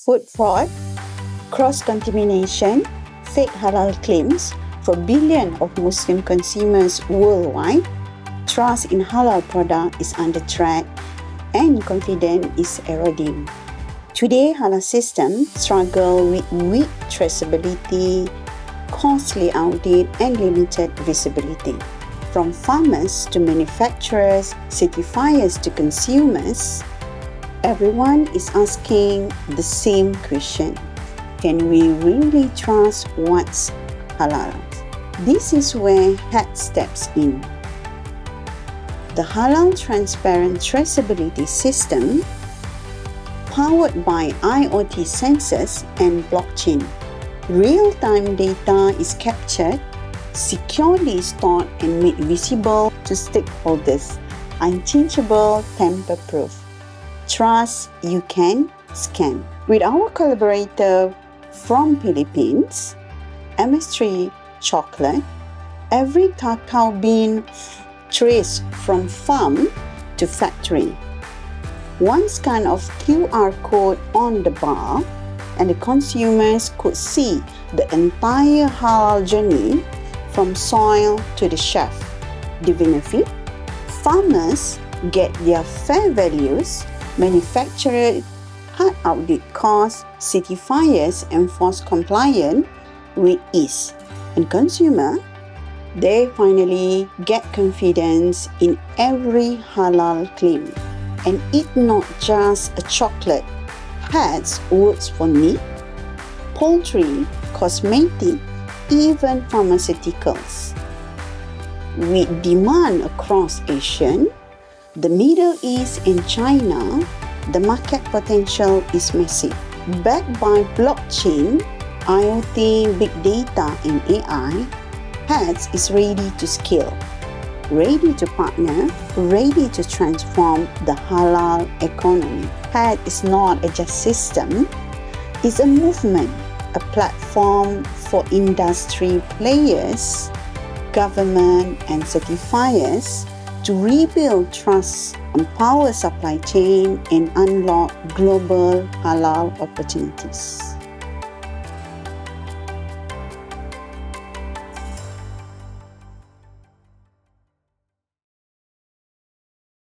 food fraud, cross-contamination, fake halal claims for billions of Muslim consumers worldwide, trust in halal product is under threat and confidence is eroding. Today, halal systems struggle with weak traceability, costly audit, and limited visibility. From farmers to manufacturers, certifiers to consumers, everyone is asking the same question. Can we really trust what's halal? This is where HATTS steps in. The Halal Transparent Traceability System, powered by IoT sensors and blockchain. Real-time data is captured, securely stored and made visible to stakeholders. Unchangeable, tamper-proof. Trust you can scan. With our collaborator from Philippines, MS3 Chocolate, every cacao bean traced from farm to factory. One scan of QR code on the bar and the consumers could see the entire halal journey from soil to the shelf. The benefit? Farmers get their fair values, manufacturers hard audit costs, certifiers enforce compliance with ease, and consumer, they finally get confidence in every halal claim. And it's not just a chocolate. HATTS works for meat, poultry, cosmetic, even pharmaceuticals. With demand across Asia, the Middle East and China, the market potential is massive. Backed by blockchain, IoT, big data, and AI, HATTS is ready to scale, ready to partner, ready to transform the halal economy. HATTS is not a just system, it's a movement, a platform for industry players, government, and certifiers to rebuild trust, empower supply chain, and unlock global halal opportunities.